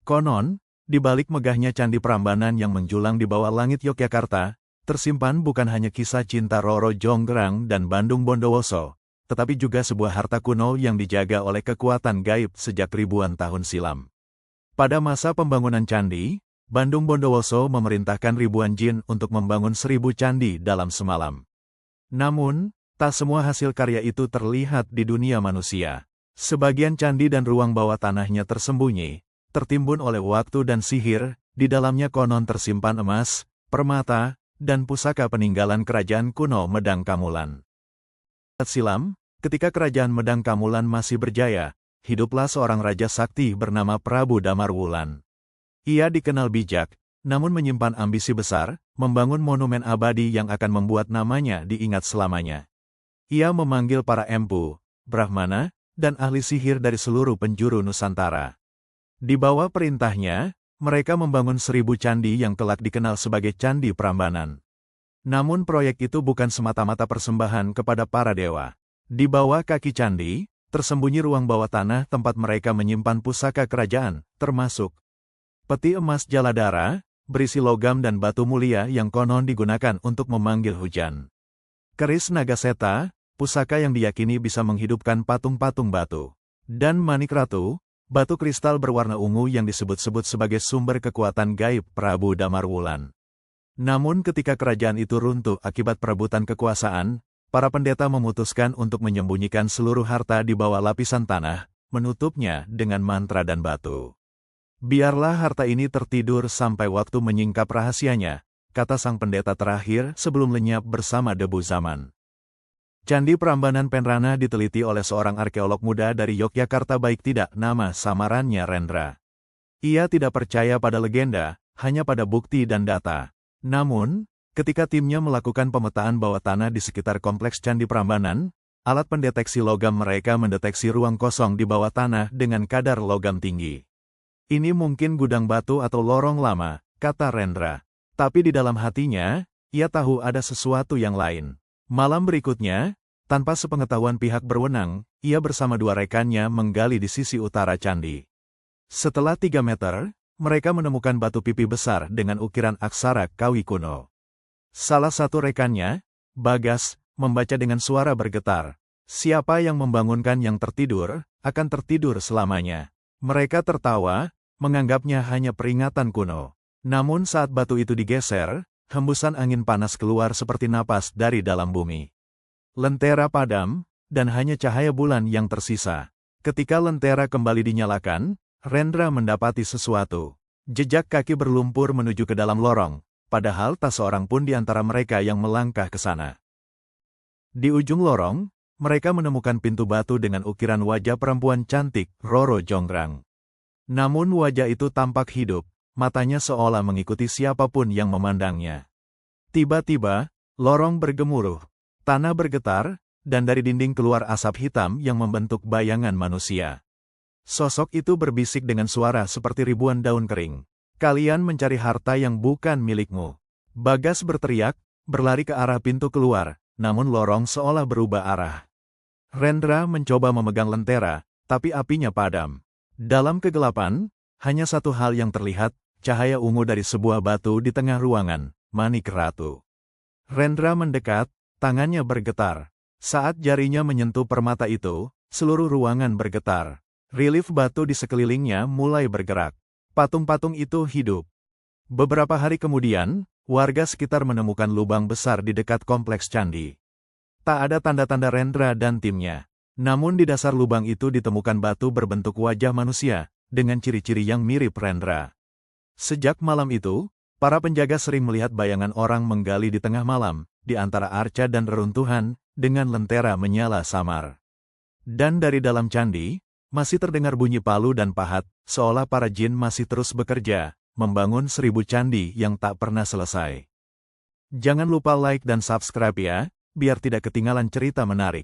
Konon, di balik megahnya Candi Prambanan yang menjulang di bawah langit Yogyakarta, tersimpan bukan hanya kisah cinta Roro Jonggrang dan Bandung Bondowoso, tetapi juga sebuah harta kuno yang dijaga oleh kekuatan gaib sejak ribuan tahun silam. Pada masa pembangunan candi, Bandung Bondowoso memerintahkan ribuan jin untuk membangun 1000 candi dalam semalam. Namun, tak semua hasil karya itu terlihat di dunia manusia. Sebagian candi dan ruang bawah tanahnya tersembunyi, tertimbun oleh waktu dan sihir, di dalamnya konon tersimpan emas, permata, dan pusaka peninggalan kerajaan kuno Medang Kamulan. Silam, ketika kerajaan Medang Kamulan masih berjaya, hiduplah seorang raja sakti bernama Prabu Damarwulan. Ia dikenal bijak, namun menyimpan ambisi besar, membangun monumen abadi yang akan membuat namanya diingat selamanya. Ia memanggil para empu, brahmana, dan ahli sihir dari seluruh penjuru Nusantara. Di bawah perintahnya, mereka membangun 1000 candi yang kelak dikenal sebagai Candi Prambanan. Namun proyek itu bukan semata-mata persembahan kepada para dewa. Di bawah kaki candi, tersembunyi ruang bawah tanah tempat mereka menyimpan pusaka kerajaan, termasuk peti emas Jaladara, berisi logam dan batu mulia yang konon digunakan untuk memanggil hujan. Keris Nagaseta, pusaka yang diyakini bisa menghidupkan patung-patung batu. Dan Manik Ratu, batu kristal berwarna ungu yang disebut-sebut sebagai sumber kekuatan gaib Prabu Damarwulan. Namun ketika kerajaan itu runtuh akibat perebutan kekuasaan, para pendeta memutuskan untuk menyembunyikan seluruh harta di bawah lapisan tanah, menutupnya dengan mantra dan batu. Biarlah harta ini tertidur sampai waktu menyingkap rahasianya, kata sang pendeta terakhir sebelum lenyap bersama debu zaman. Candi Prambanan Penrana diteliti oleh seorang arkeolog muda dari Yogyakarta baik tidak nama samarannya Rendra. Ia tidak percaya pada legenda, hanya pada bukti dan data. Namun, ketika timnya melakukan pemetaan bawah tanah di sekitar kompleks Candi Prambanan, alat pendeteksi logam mereka mendeteksi ruang kosong di bawah tanah dengan kadar logam tinggi. Ini mungkin gudang batu atau lorong lama, kata Rendra. Tapi di dalam hatinya, ia tahu ada sesuatu yang lain. Malam berikutnya, tanpa sepengetahuan pihak berwenang, ia bersama 2 rekannya menggali di sisi utara candi. Setelah 3 meter, mereka menemukan batu pipi besar dengan ukiran aksara Kawi kuno. Salah satu rekannya, Bagas, membaca dengan suara bergetar. Siapa yang membangunkan yang tertidur, akan tertidur selamanya. Mereka tertawa, menganggapnya hanya peringatan kuno. Namun saat batu itu digeser, hembusan angin panas keluar seperti napas dari dalam bumi. Lentera padam, dan hanya cahaya bulan yang tersisa. Ketika lentera kembali dinyalakan, Rendra mendapati sesuatu. Jejak kaki berlumpur menuju ke dalam lorong, padahal tak seorang pun di antara mereka yang melangkah ke sana. Di ujung lorong, mereka menemukan pintu batu dengan ukiran wajah perempuan cantik, Roro Jonggrang. Namun wajah itu tampak hidup. Matanya seolah mengikuti siapapun yang memandangnya. Tiba-tiba, lorong bergemuruh, tanah bergetar, dan dari dinding keluar asap hitam yang membentuk bayangan manusia. Sosok itu berbisik dengan suara seperti ribuan daun kering. Kalian mencari harta yang bukan milikmu. Bagas berteriak, berlari ke arah pintu keluar, namun lorong seolah berubah arah. Rendra mencoba memegang lentera, tapi apinya padam. Dalam kegelapan, hanya satu hal yang terlihat, cahaya ungu dari sebuah batu di tengah ruangan, Manik Ratu. Rendra mendekat, tangannya bergetar. Saat jarinya menyentuh permata itu, seluruh ruangan bergetar. Relief batu di sekelilingnya mulai bergerak. Patung-patung itu hidup. Beberapa hari kemudian, warga sekitar menemukan lubang besar di dekat kompleks candi. Tak ada tanda-tanda Rendra dan timnya. Namun di dasar lubang itu ditemukan batu berbentuk wajah manusia, dengan ciri-ciri yang mirip Rendra. Sejak malam itu, para penjaga sering melihat bayangan orang menggali di tengah malam, di antara arca dan reruntuhan, dengan lentera menyala samar. Dan dari dalam candi, masih terdengar bunyi palu dan pahat, seolah para jin masih terus bekerja, membangun 1000 candi yang tak pernah selesai. Jangan lupa like dan subscribe ya, biar tidak ketinggalan cerita menarik.